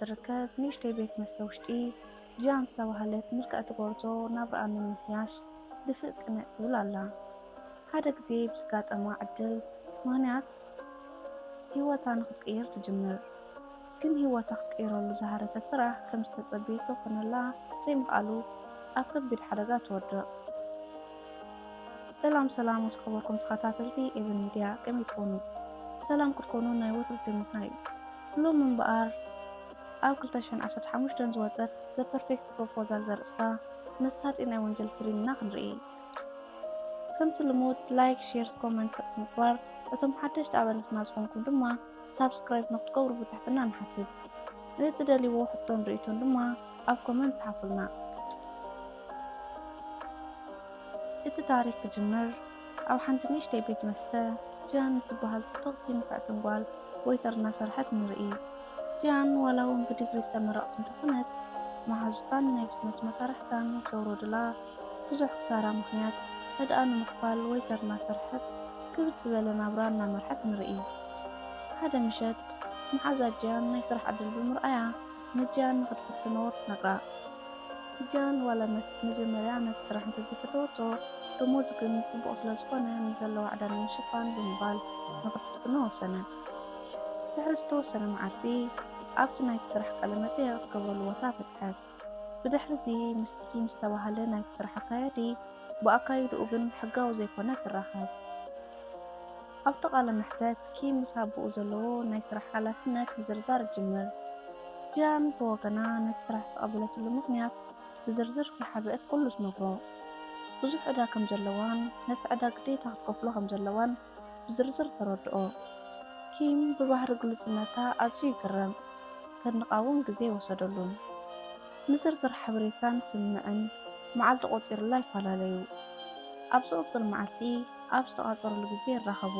ትርከብ ንእሽተይ ቤት መስተ ውሽጢ ጃን ዝተባህለት ምልክዕቲ ጎርዞ ናብርኣ ንምምሕያሽ ድፍእ ቅንዕ ትብል ኣላ። ሓደ ግዜ ብዝጋጠማ ዕድል ምኽንያት ህይወታ ንኽትቅይር ትጅምር። ግን ህይወታ ክትቅይረሉ ዝሃረፈት ስራሕ ከም ዝተጸበየቶ ኮነላ ዘይምኽኣሉ ኣብ ከቢድ ሓደጋ ትወድቕ። ሰላም ወትኸበርኩም ተኸታተልቲ ኤቨን ሚድያ ከመይ ትኾኑ? ሰላም ክትኮኑ ናይ ወትሪ ትምኒትና እዩ። ሎም እምበኣር ኣብ 2015 ዝወፀት ዘ ፐርፌክት ፕሮፖዛል ዘርእስታ መሳጢ ናይ ወንጀል ፊልም ኢና ክንርኢ። ከምቲ ልሙድ ላይክ፣ ሼርስ፣ ኮመንት ምግባር እቶም ሓደሽቲ ኣባላትና ዝኾንኩም ድማ ሳብስክራይብ ንኽትገብሩ ብትሕትና ንሓትት። ንእትደልይዎ ሕቶን ርእይቶን ድማ ኣብ ኮመንት ሓፍልና። እቲ ታሪክ ክጅምር ኣብ ሓንቲ ንእሽተይ ቤት መስተ ጃን እትበሃል ጽብቕቲ ምፍዕትን ጓል ወይተር እናሰርሐት ንርኢ። ጃን ዋላ እውን ብዲግሪ ዝተመረቐት እንተኾነት መሓዙታን ናይ ቢዝነስ መሳርሕታን ዘውረዱላ ብዙሕ ክሳራ ምኽንያት ዕድኣ ንምኽፋል ወይተር እናሰርሐት ክብድ ዝበለ ናብራ እናመርሐት ንርኢ። ሓደ ምሸት መሓዛ ጃን ናይ ስራሕ ዕድል ብምርኣያ ንጃን ንኽትፍትኖ ትነግራ። ጃን ዋላ መጀመርያ ነቲ ስራሕ እንተዘይፈተወቶ ደሞዝ ግን ጽቡቕ ስለ ዝኾነ ንዘለዋ ዕዳ ንምሽፋን ብምባል ንኽትፍትኖ ወሰነት። ድሕሪ ዝተወሰነ መዓልቲ ኣብቲ ናይቲ ስራሕ ቃለ መጠይቕ ትገብረሉ ቦታ በጽሐት። ብድሕሪ እዚ ምስቲ ኪም ዝተባህለ ናይቲ ስራሕ ኣካያዲ ብኣካይድኡ ግን ሕጋዊ ዘይኮነ ትራኸብ። ኣብቲ ቃለ መሕተት ኪም ምስ ኣቦኡ ዘለዎ ናይ ስራሕ ሓላፍነት ምዝርዛር ይጅምር። ጃን ብወገና ነቲ ስራሕ ዝተቐበለትሉ ምኽንያት ብዝርዝር ከይሓብአት ኩሉ ትነግሮ። ብዙሕ ዕዳ ከም ዘለዋን ነቲ ዕዳ ግዴታ ክትከፍሎ ከም ዘለዋን ብዝርዝር ተረድኦ። ኪም ብባህሪ ግሉጽነታ ኣዝዩ ይግረም፣ ከንቃውን ግዜ ወሰደሉን። ንዝርዝር ሓበሬታን ስምዕን መዓልቲ ቆፂሩላ ይፈላለዩ። ኣብ ዝቕፅል መዓልቲ ኣብ ዝተቓፀረሉ ግዜ ይራኸቡ።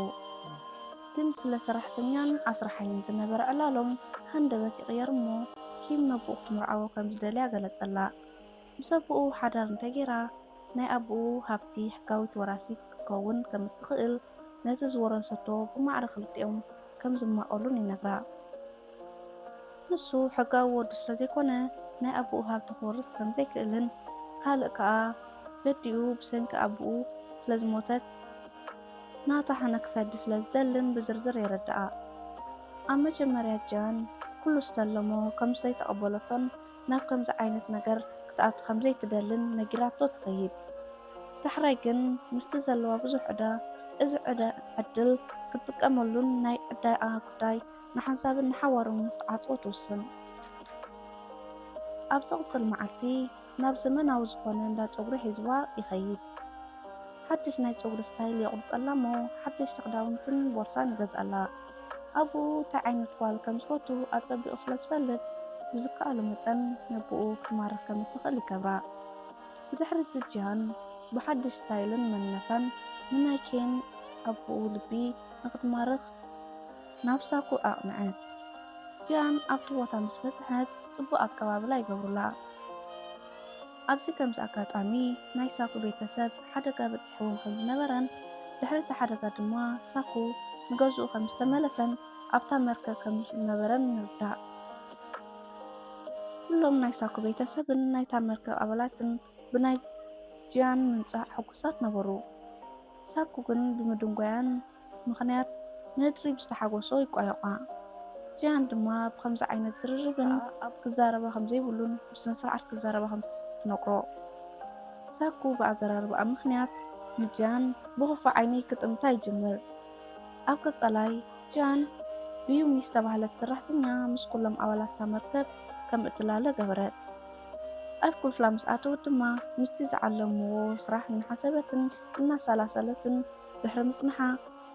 ግን ስለ ሰራሕተኛን ኣስራሓይን ዝነበረ ዕላሎም ሃንደበት ይቕየር እሞ ኪም ነብኡ ክትምርዓዎ ከም ዝደልያ ገለጸላ። ምስ ኣቦኡ ሓዳር እንተጌራ ናይ ኣቦኡ ሃብቲ ሕጋዊት ወራሲት ክትከውን ከም እትኽእል ነቲ ዝወረሰቶ ብማዕረ ክልቲኦም ከም ዝማቐሉን ይነግራ። ንሱ ሕጋዊ ወዲ ስለ ዘይኮነ ናይ ኣቦኡ ሃብቲ ክወርስ ከም ዘይክእልን ካልእ ከዓ በዲኡ ብሰንኪ ኣቦኡ ስለ ዝሞተት ናታ ሓነ ክፈዲ ስለ ዝደልን ብዝርዝር የረድኣ። ኣብ መጀመርያ ጃን ኩሉ ዝተለሞ ከም ዘይተቐበለቶን ናብ ከምዚ ዓይነት ነገር ክትኣቱ ከም ዘይትደልን ነጊራቶ ትኸይድ። ዳሕራይ ግን ምስቲ ዘለዋ ብዙሕ ዕዳ እዚ ዕድል ክትጥቀመሉን ናይ ዕዳኣ ጉዳይ ንሓንሳብን ንሓዋርን ክትዓጽዎ ትውስን። ኣብ ዝቕፅል መዓልቲ ናብ ዘመናዊ ዝኾነ እንዳ ጨጉሪ ሒዝዋ ይኸይድ። ሓድሽ ናይ ጨጉሪ ስታይል የቕርጸላ እሞ ሓደሽቲ ክዳውንትን ቦርሳን ይገዝኣላ። ኣቦኡ እንታይ ዓይነት ጓል ከም ዝፈቱ ኣጸቢቑ ስለ ዝፈልጥ ብዝከኣሉ መጠን ነብኡ ክትማርኽ ከም እትኽእል ይገብራ። ብድሕሪ ጃን ብሓድሽ ስታይልን መንነታን ንናይ ኬን ኣቦኡ ልቢ ንኽትማርኽ ናብ ሳኩ ኣቕንዐት። ጃን ኣብቲ ቦታ ምስ በጽሐት ጽቡቕ ኣቀባብላ ይገብሩላ። ኣብዚ ከምዚ ኣጋጣሚ ናይ ሳኩ ቤተሰብ ሓደጋ በፂሕዎም ከም ዝነበረን ድሕሪ እቲ ሓደጋ ድማ ሳኩ ንገዝኡ ከም ዝተመለሰን ኣብታ መርከብ ከም ዝነበረን ንርዳእ። ኩሎም ናይ ሳኩ ቤተሰብን ናይታ መርከብ ኣባላትን ብናይ ጃን ምምጻእ ሕጉሳት ነበሩ። ሳኩ ግን ብምድንጓያን ምኽንያት ነድሪ ብዝተሓጎሶ ይቋየቋ። ጃን ድማ ብከምዚ ዓይነት ዝርርብን ኣብ ክዛረባ ከም ዘይብሉን ብስነ ስርዓት ክዛረባ ከም ትነግሮ። ሳኩ ብኣዘራርባኣ ምኽንያት ንጃን ብኽፉእ ዓይኒ ክጥምታ ይጅምር። ኣብ ቀጻላይ ጃን ብዩሚ ዝተባህለት ሰራሕተኛ ምስ ኩሎም ኣባላት መርከብ ከም እትላለ ገበረት። ኣብ ክፍላ ምስ ኣተወት ድማ ምስቲ ዝዓለምዎ ስራሕ እናሓሰበትን እናሰላሰለትን ድሕሪ ምጽንሓ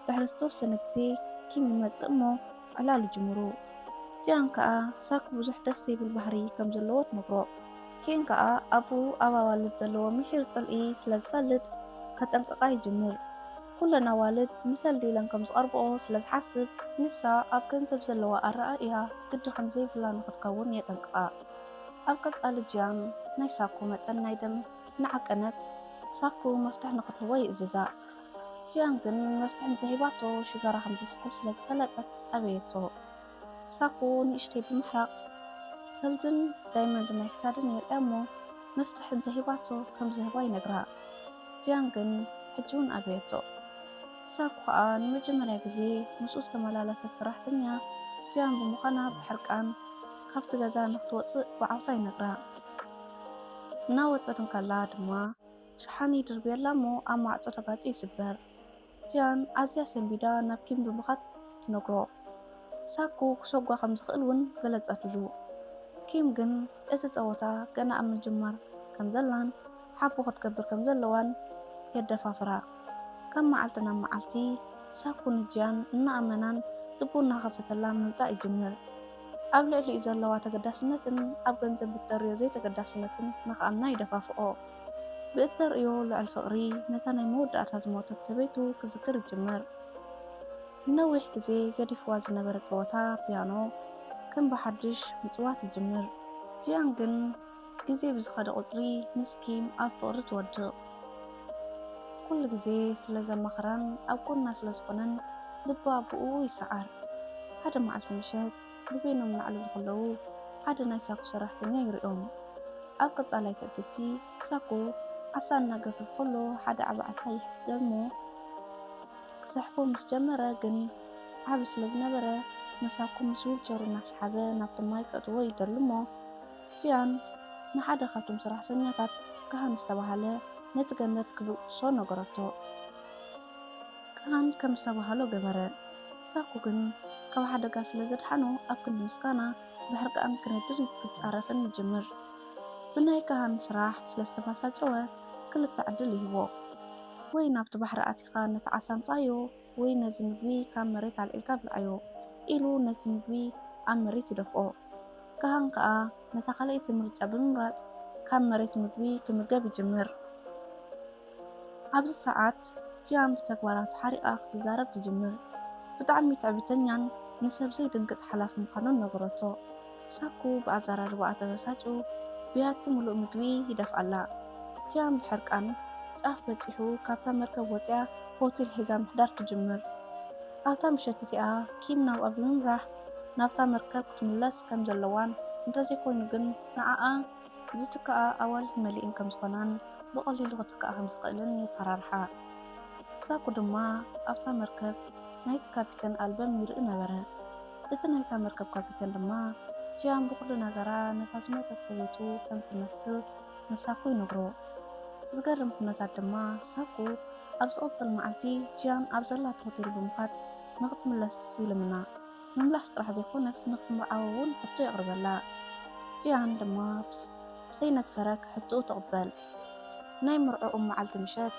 ድሕሪ ዝተወሰነ ግዜ ኪም ይመጽእ እሞ ዕላል ይጅምሩ። ጃን ከዓ ሳኩ ብዙሕ ደስ ዘይብል ባህሪ ከም ዘለዎ ትነግሮ። ኬን ከዓ ኣቦኡ ኣብ ኣዋልድ ዘለዎ ምሒር ጽልኢ ስለ ዝፈልጥ ከጠንቅቓ ይጅምር። ኩለን ኣዋልድ ንሰልዲለን ከም ዝቐርብኦ ስለ ዝሓስብ ንሳ ኣብ ገንዘብ ዘለዋ ኣረኣእያ ግዲ ከም ዘይብላ ንኽትከውን የጠንቅቓ። ኣብ ቀጻሊ ጃን ናይ ሳኩ መጠን ናይ ደም ንዓቀነት ሳኩ መፍትሕ ንኽትህቦ ይእዝዛ። ጃን ግን መፍትሒ እንተሂባቶ ሽጋራ ከም ዘስሕብ ስለ ዝፈለጠት ኣበየቶ። ሳኩ ንእሽተይ ብምሕራቕ ሰልድን ዳይመንድ ናይ ክሳድን የርያ እሞ መፍትሕ እንተሂባቶ ከም ዝህባ ይነግራ። ጂያን ግን ሕጂውን ኣብየቶ። ሳኩ ከዓ ንመጀመርያ ግዜ ምስኡ ዝተመላለሰት ሰራሕተኛ ጂያን ብምዃና ብሕርቃን ካብቲ ገዛ ንኽትወፅእ ብዓውታ ይነግራ። እናወፀትን ከላ ድማ ሸሓኒ ድርብየላ እሞ ኣብ ማዕፆ ተጋጩ ይስበር። ጂያን ኣዝያ ሰንቢዳ ናብ ኪም ብምኻድ ትነግሮ። ሳኩ ክሰጓ ከም ዝኽእል እውን ገለጸትሉ። ኪም ግን እቲ ፀወታ ገና ኣብ ምጅማር ከም ዘላን ሓቦ ክትገብር ከም ዘለዋን የደፋፍራ። ከም መዓልቲ ናብ መዓልቲ ሳኩ ንጂያን እናኣመናን ልቡ እናኸፈተላ ምምፃእ ይጅምር። ኣብ ልዕሊኡ ዘለዋ ተገዳስነትን ኣብ ገንዘብ ብትተርዮ ዘይተገዳስነትን ንኽኣምና ይደፋፍኦ። ብእተርእዮ ልዕል ፍቕሪ ነታ ናይ መወዳእታ ዝሞተት ሰበይቱ ክዝክር ይጅምር። ንነዊሕ ግዜ ገዲፍዋ ዝነበረ ፀወታ ፒያኖ ከም ብሓድሽ ምፅዋት ይጅምር። ጂያን ግን ግዜ ብዝኸደ ቁፅሪ ምስ ኪም ኣብ ፍቕሪ ትወድቕ። ኩሉ ግዜ ስለ ዘማኽራን ኣብ ጎና ስለ ዝኾነን ልባ ኣብኡ ይሰዓር። ሓደ መዓልቲ ምሸት ንበይኖም እናዕልሉ ከለዉ ሓደ ናይ ሳኩ ሰራሕተኛ ይሪኦም። ኣብ ቀጻላይ ትእትብቲ ሳኩ ዓሳ እናገፍፍ ከሎ ሓደ ዓቢ ዓሳ ይሕዝ እሞ ክስሕቦ ምስ ጀመረ ግን ዓቢ ስለ ዝነበረ መሳኩ ምስ ዊልቸሩ እናሰሓበ ናብቲ ማይ ከእትዎ ይደሊ እሞ ጂያን ንሓደ ካብቶም ሰራሕተኛታት ካህን ዝተባሃለ ነቲ ገመድ ክብቅሶ ነገረቶ። ካህን ከም ዝተባሃሎ ገበረ። ሳኩ ግን ካብ ሓደጋ ስለ ዘድሓኖ ኣብ ክንዲ ምስጋና ብሕርቃን ክነድር ክትፃረፍን ይጅምር። ብናይ ካህን ስራሕ ስለ ዝተባሳጨወ ክልተ ዕድል ይህቦ። ወይ ናብቲ ባሕሪ ኣቲኻ ነቲ ዓሳ ምፃዮ ወይ ነዚ ምግቢ ካብ መሬት ኣልዒልካ ብልዓዮ ኢሉ ነቲ ምግቢ ኣብ መሬት ይደፍኦ። ካህን ከዓ ነታ ካልአይቲ ምርጫ ብምምራፅ ካብ መሬት ምግቢ ክምገብ ይጅምር። ኣብዚ ሰዓት ጂያን ብተግባራቱ ሓሪቓ ክትዛረብ ትጅምር። ብጣዕሚ ትዕቢተኛን ንሰብ ዘይድንግፅ ሓላፊ ምዃኑን ነገረቶ። ሳኩ ብኣዘራርባኣ ተበሳጭው ብያቲ ሙሉእ ምግቢ ይደፍኣላ። ጂያን ብሕርቃን ጫፍ በፂሑ ካብታ መርከብ ወፅያ ሆቴል ሒዛ ምሕዳር ትጅምር። ኣብታ ምሸት እቲኣ ኪም ናብኣ ብምምራሕ ናብታ መርከብ ክትምለስ ከም ዘለዋን እንተዘይኮይኑ ግን ንዓኣ ዝትከኣ ኣዋልድ መሊእን ከም ዝኾናን ብቐሊሉ ክትከኣ ከም ዝኽእልን ይፈራርሓ። ሳኩ ድማ ኣብታ መርከብ ናይቲ ካፒተን ኣልበም ይርኢ ነበረ። እቲ ናይታ መርከብ ካፒተን ድማ ጂያን ብኩሉ ነገራ ነታ ዝሞተት ሰበይቱ ከም ትመስል ንሳኩ ይነግሮ። ዝገርም ኩነታት ድማ ሳኩ ኣብ ዝቕፅል መዓልቲ ጂያን ኣብ ዘላት ሆቴል ብምኻድ ንኽትምለስ ይልምና። ምምላስ ጥራሕ ዘይኮነስ ንኽትምርዓው እውን ሕቶ የቕርበላ። ጂያን ድማ ብዘይነግፈረ ሕቶኡ ተቕበል። ናይ ምርዑኡ መዓልቲ ምሸት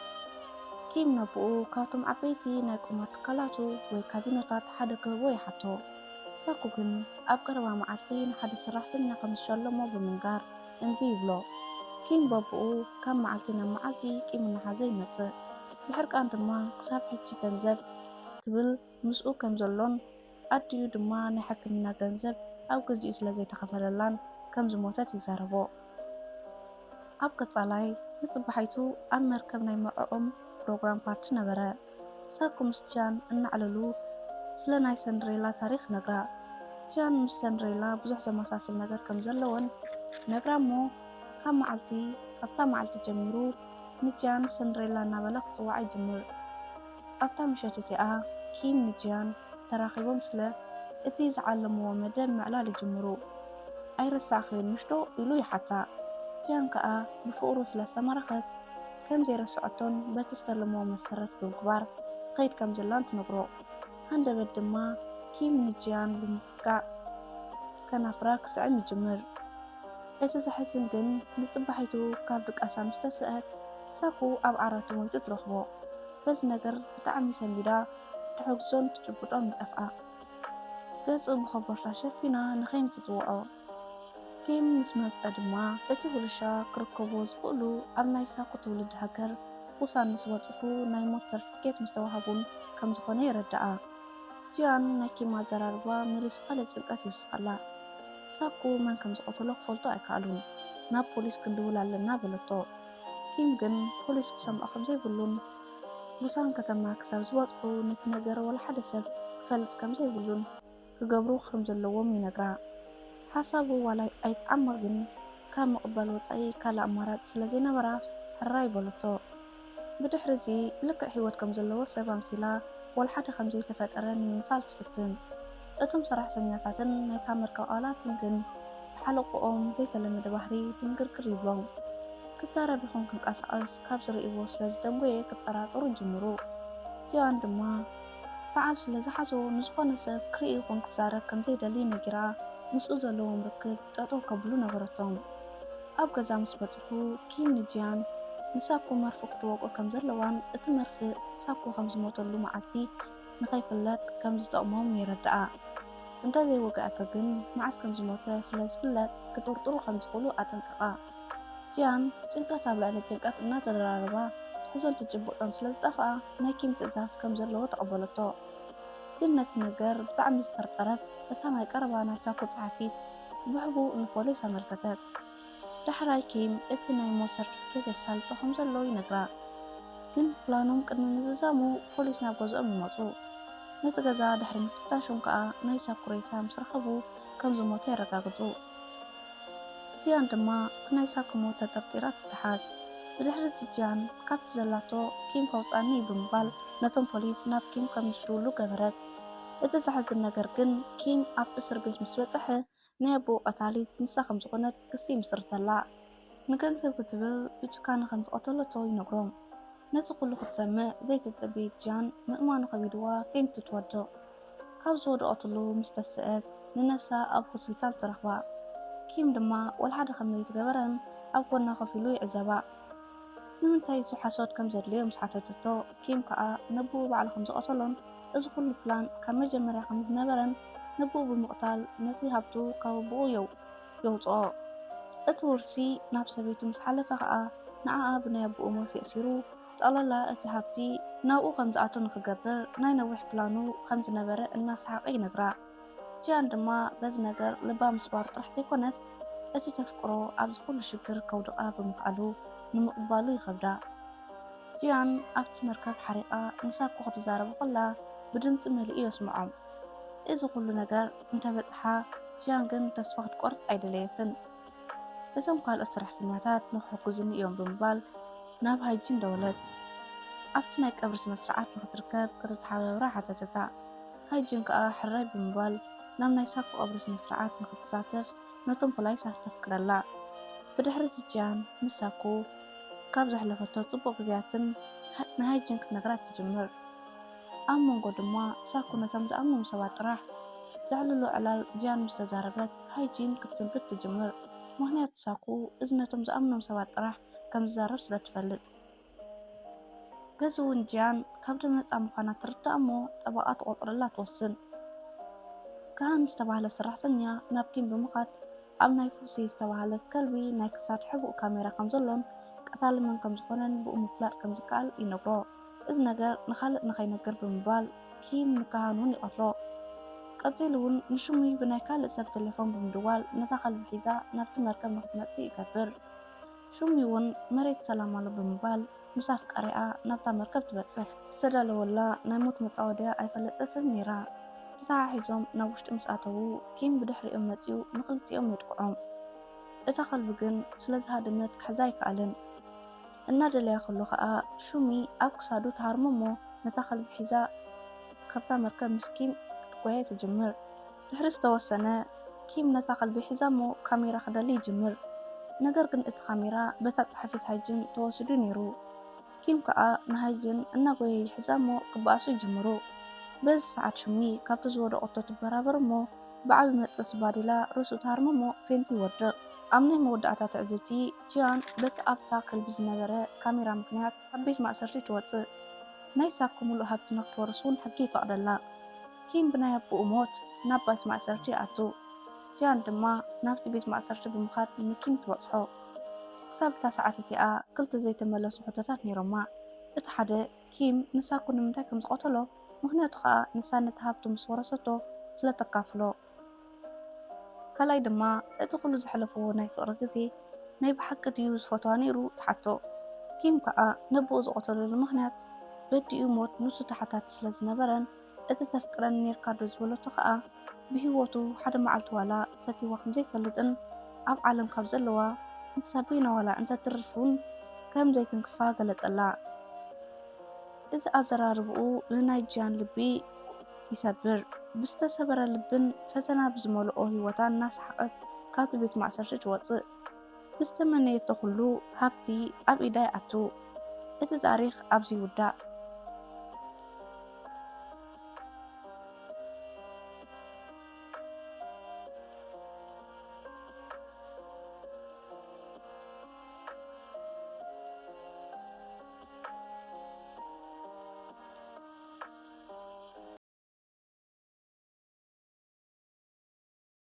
ኪም ነብኡ ካብቶም ዓበይቲ ናይ ቁማር ትካላቱ ወይ ካቢኖታት ሓደ ክህቦ ይሓቶ። ሳኩ ግን ኣብ ቀረባ መዓልቲ ንሓደ ሰራሕተኛ ከም ዝሸለሞ ብምንጋር እምቢ ይብሎ። ኪም በብኡ ካብ መዓልቲ ናብ መዓልቲ ቂም እናሓዘ ይመፅእ። ብሕርቃን ድማ ክሳብ ሕጂ ገንዘብ ክብል ምስኡ ከም ዘሎን ኣድዩ ድማ ናይ ሕክምና ገንዘብ ኣብ ግዚኡ ስለ ዘይተኸፈለላን ከም ዝሞተት ይዛረቦ። ኣብ ቀጻላይ ንፅባሓይቱ ኣብ መርከብ ናይ መርዖኦም ፕሮግራም ፓርቲ ነበረ። ሳኩ ምስ ጂያን እናዕለሉ ስለ ናይ ሰንድሬላ ታሪክ ነግራ። ጂያን ምስ ሰንድሬላ ብዙሕ ዘመሳስል ነገር ከም ዘለዎን ነግራ እሞ ካብታ መዓልቲ ጀሚሩ ንጂያን ሰንድሬላ እናበለ ክፅዋዓ ይጅምር። ኣብታ ምሸት እቲኣ ኪም ንጂያን ተራኺቦም ስለ እቲ ዝዓለምዎ መደብ ምዕላል ይጅምሩ። ኣይረሳዕኽዮንሽ ዶ ኢሉ ይሓታ። ጂያን ከዓ ብፍቕሩ ስለ ዝተማረኸት ከም ዘይረስዐቶን በቲ ዝተለምዎ መሰረት ብምግባር ትኸይድ ከም ዘላን ትነግሮ። ሃንደበት ድማ ኪም ንጂያን ብምፅጋዕ ከናፍራ ክስዕም ይጅምር። እቲ ዘሕዝን ግን ንፅባሒቱ ካብ ድቃሳ ምስ ተስአት ሳኩ ኣብ ዓራቱ ሞይቱ ትረኽቦ። በዚ ነገር ብጣዕሚ ሰንቢዳ ትሕግዞን ትጭብጦን ይጠፍኣ። ገጹ ብኸበርታ ሸፊና ንኸይም ትፅውዖ። ኪም ምስ መፀ ድማ እቲ ሁርሻ ክርከቦ ዝኽእሉ ኣብ ናይ ሳኩ ትውልድ ሃገር ውሳነ ምስ በፅሑ ናይ ሞት ሰርቲፊኬት ምስ ተዋሃቡን ከም ዝኾነ የረድኣ። ጂያን ናይ ኪም ኣዘራርባ መሪሱ ካልእ ጭንቀት ይውስኸላ። ሳኩ መን ከም ዝቐተሎ ክፈልጦ ኣይከኣሉን። ናብ ፖሊስ ክንድውል ኣለና በለቶ። ኪም ግን ፖሊስ ክሰምዖ ከም ዘይብሉን ቡሳን ከተማ ክሳብ ዝበፅሑ ነቲ ነገር ወላ ሓደ ሰብ ክፈልጥ ከም ዘይብሉን ክገብሩ ከም ዘለዎም ይነግራ። ሓሳቡ ዋላ ኣይተዓመቕን ካብ ምቕባል ወፃኢ ካልእ ኣማራፂ ስለዘይነበራ ሕራ ይበለቶ። ብድሕሪ እዚ ልክዕ ሂወት ከም ዘለዎ ሰብ ኣምሲላ ወልሓደ ከምዘይተፈጠረ ንምምሳል ትፍትን። እቶም ሰራሕተኛታትን ናይታ መርከብ ኣባላትን ግን ብሓለቆኦም ዘይተለመደ ባህሪ ድንግርግር ይብሎም። ክዛረብ ይኹን ክንቀሳቐስ ካብ ዝርእይዎ ስለዝደንጎየ ክጠራጠሩ ጅምሩ። ጂያን ድማ ሰዓል ስለዝሓዞ ንዝኾነ ሰብ ክርኢ ይኹን ክዛረብ ከምዘይደሊ ነጊራ ምስኡ ዘለዎም ርክብ ጠጠው ከብሉ ነበረቶም። ኣብ ገዛ ምስ በፅሑ ኪም ንጂያን ንሳኩ መርፍእ ክትወቅኦ ከም ዘለዋን እቲ መርፍእ ሳኩ ከም ዝሞተሉ መዓልቲ ንኸይፍለጥ ከም ዝጠቕሞም ይረድኣ። እንተዘይወግአቶ ግን መዓዝ ከም ዝሞተ ስለዝፍለጥ ክጥርጥሩ ከም ዝኽእሉ ኣጠንቀቓ። ጂያን ጭንቀት ኣብ ልዕሊ ጭንቀት እናተደራረባ ትሕዞን ትጭብጦን ስለዝጠፍኣ ናይ ኪም ትእዛዝ ከም ዘለዎ ተቐበለቶ። ግን ነቲ ነገር ብጣዕሚ ዝጠርጠረት እታ ናይ ቀረባ ናይ ሳኩ ጸሓፊት ብሕቡእ ንፖሊስ ኣመልከተት። ዳሕራይ ኪም እቲ ናይ ሞት ሰርቲፊኬት የሳልጦ ከም ዘሎ ይነግራ። ግን ፕላኖም ቅድሚ ምዝዛሙ ፖሊስ ናብ ገዝኦም ይመፁ። ነቲ ገዛ ድሕሪ ምፍታሾም ከዓ ናይ ሳኩ ሬሳ ምስ ረኸቡ ከም ዝሞተ የረጋግፁ። ጂያን ድማ ብናይ ሳኩ ሞት ተጠርጢራ ትተሓዝ። ብድሕሪ እዚ ጂያን ካብቲ ዘላቶ ኪም ከውፃኒ ብምባል ነቶም ፖሊስ ናብ ኪም ከም ዝድውሉ ገበረት። እቲ ዘሕዝን ነገር ግን ኪም ኣብ እስር ቤት ምስ በፅሐ ናይ ኣቦኡ ቀታሊት ንሳ ከም ዝኾነት ክሲ ይምስርተላ። ንገንዘብ ክትብል ብጭካነ ከም ዝቐተለቶ ይነግሮም። ነዚ ኩሉ ክትሰምዕ ዘይትፅበይ ጂያን ምእማኑ ከቢድዋ ፌንት ትወድቕ። ካብ ዝወደቐትሉ ምስ ተስአት ንነብሳ ኣብ ሆስፒታል ትረኽባ። ኪም ድማ ወልሓደ ከመይ ዝገበረን ኣብ ጎና ኮፍ ኢሉ ይዕዘባ። ንምንታይ እዚ ሓሶት ከም ዘድልዮ ምስ ሓተተቶ ኪም ከዓ ነብኡ ባዕሉ ከም ዝቐተሎን እዚ ኩሉ ፕላን ካብ መጀመርያ ከም ዝነበረን ነብኡ ብምቕታል ነቲ ሃብቱ ካብ ኣቦኡ የውፅኦ። እቲ ውርሲ ናብ ሰበይቱ ምስ ሓለፈ ከዓ ንዓኣ ብናይ ኣቦኡ ሞት የእሲሩ ጠቕላላ እቲ ሃብቲ ናብኡ ከም ዝኣቶ ንክገብር ናይ ነዊሕ ፕላኑ ከም ዝነበረ እናሰሓቐ ይነግራ። ጂያን ድማ በዚ ነገር ልባ ምስባሩ ጥራሕ ዘይኮነስ እቲ ተፍቅሮ ኣብ ዝኩሉ ሽግር ከውድቓ ብምኽኣሉ ንምቕባሉ ይኸብዳ። ጂያን ኣብቲ መርከብ ሓሪቓ ንሳኩ ክትዛረቡ ከላ ብድምፂ መሊኡ የስምዖም። እዚ ኩሉ ነገር እንተበፅሓ ጂያን ግን ተስፋ ክትቆርፅ ኣይደለየትን። እዞም ካልኦት ሰራሕተኛታት ንክሕግዙኒ እዮም ብምባል ናብ ሃይጂን ደወለት። ኣብቲ ናይ ቀብሪ ስነ ስርዓት ንክትርከብ ክትተሓባብራ ሓተተታ። ሃይጂን ከዓ ሕራይ ብምባል ናብ ናይ ሳኩ ቀብሪ ስነ ስርዓት ንክትሳተፍ ነቶም ፖሊሳት ተፍቅደላ። ብድሕሪ እዚ ጂያን ምስ ሳኩ ካብ ዘሕለፈቶ ፅቡቅ ግዜያትን ንሃይጂን ክትነግራ ትጅምር። ኣብ መንጎ ድማ ሳኩ ነቶም ዝኣምኖም ሰባት ጥራሕ ዘዕልሎ ዕላል ጂያን ምስ ተዛረበት ሃይጂን ክትፅብት ትጅምር። ምክንያቱ ሳኩ እዚ ነቶም ዝኣምኖም ሰባት ጥራሕ ከም ዝዛረብ ስለ ትፈልጥ። በዚ እውን ጂያን ካብ ደም ነፃ ምዃና ትርዳእ እሞ ጠበቓ ትቆፅረላ ትወስን። ካህን ዝተባህለ ሰራሕተኛ ናብ ኪም ብምኻድ ኣብ ናይ ፉሲ ዝተባህለት ከልቢ ናይ ክሳድ ሕቡእ ካሜራ ከም ዘሎን ቀታሊ መን ከም ዝኾነን ብኡ ምፍላጥ ከም ዝከኣል ይነግሮ። እዚ ነገር ንኻልእ ንኸይነግር ብምባል ኪም ንካህን እውን ይቐትሎ። ቀፂሉ እውን ንሹሚ ብናይ ካልእ ሰብ ቴሌፎን ብምድዋል ነታ ከልቢ ሒዛ ናብቲ መርከብ ንክትመፅእ ይገብር። ሹሚ እውን መሬት ሰላም ኣሎ ብምባል ምስ ኣፍቃሪኣ ናብታ መርከብ ትበፅሕ። ዝተዳለወላ ናይ ሞት መፃወድያ ኣይፈለጠትን ነይራ። ተተሓሒዞም ናብ ውሽጢ ምስ ኣተዉ ኪም ብድሕሪኦም መፂኡ ንክልቲኦም የጥቅዖም። እታ ከልቢ ግን ስለዝሃደመት ክሕዛ ኣይከኣልን። እናደለያ ከሎ ከዓ ሹሚ ኣብ ክሳዱ ተሃርሞ እሞ ነታ ከልቢ ሒዛ ካብታ መርከብ ምስ ኪም ክትጎያ ትጅምር። ድሕሪ ዝተወሰነ ኪም ነታ ከልቢ ሒዛ እሞ ካሜራ ክደሊ ይጅምር። ነገር ግን እቲ ካሜራ በታ ጸሓፊት ሃይጂን ተወሲዱ ነይሩ። ኪም ከዓ ንሃይጂን እናጎየ ይሕዛ እሞ ክበኣሱ ይጅምሩ። በዚ ሰዓት ሹሚ ካብቲ ዝወደቐቶ ትበራበር እሞ ብዓቢ መጥበሲ ባዲላ ርእሱ ተሃርሞ እሞ ፌንቲ ይወድቕ። ኣብ ናይ መወዳእታ ትዕዝብቲ ጂያን በቲ ኣብታ ከልቢ ዝነበረ ካሜራ ምክንያት ኣብ ቤት ማእሰርቲ ትወፅእ። ናይ ሳኩ ሙሉእ ሃብቲ ንክትወርስ እውን ሕጊ ይፈቕደላ። ኪም ብናይ ኣቦኡ ሞት ናብ ቤት ማእሰርቲ ይኣቱ። ጂያን ድማ ናብቲ ቤት ማእሰርቲ ብምኻድ ንኪም ትበፅሖ። ክሳብ እታ ሰዓት እቲኣ ክልተ ዘይተመለሱ ሕቶታት ነይሮማ። እቲ ሓደ ኪም ንሳኩ ንምንታይ ከም ዝቐተሎ ምክንያቱ ከዓ ንሳ ነቲ ሃብቱ ምስ ወረሰቶ ስለተካፍሎ። ካልኣይ ድማ እቲ ኩሉ ዝሕለፍዎ ናይ ፍቕሪ ግዜ ናይ ብሓቂ ድዩ ዝፈትዋ ነይሩ ትሓቶ። ኪም ከዓ ነብኡ ዝቐተለሉ ምክንያት በዲኡ ሞት ንሱ ተሓታቲ ስለዝነበረን እቲ ተፍቅረን ኔርካ ዶ ዝበለቶ ከዓ ብህይወቱ ሓደ መዓልቲ ዋላ ፈቲዋ ከም ዘይፈልጥን ኣብ ዓለም ካብ ዘለዋ እንስሳ በይና ዋላ እንተትርፍ እውን ከም ዘይትንክፋ ገለጸላ። እዚ ኣዘራርብኡ ንናይ ጂያን ልቢ ይሰብር። ብዝተሰበረ ልብን ፈተና ብዝመልኦ ህይወታ እናሰሓቐት ካብቲ ቤት ማእሰርቲ ትወፅእ። ብዝተመነየቶ ኩሉ ሃብቲ ኣብ ኢዳ ይኣቱ። እቲ ታሪኽ ኣብዚ ይውዳእ።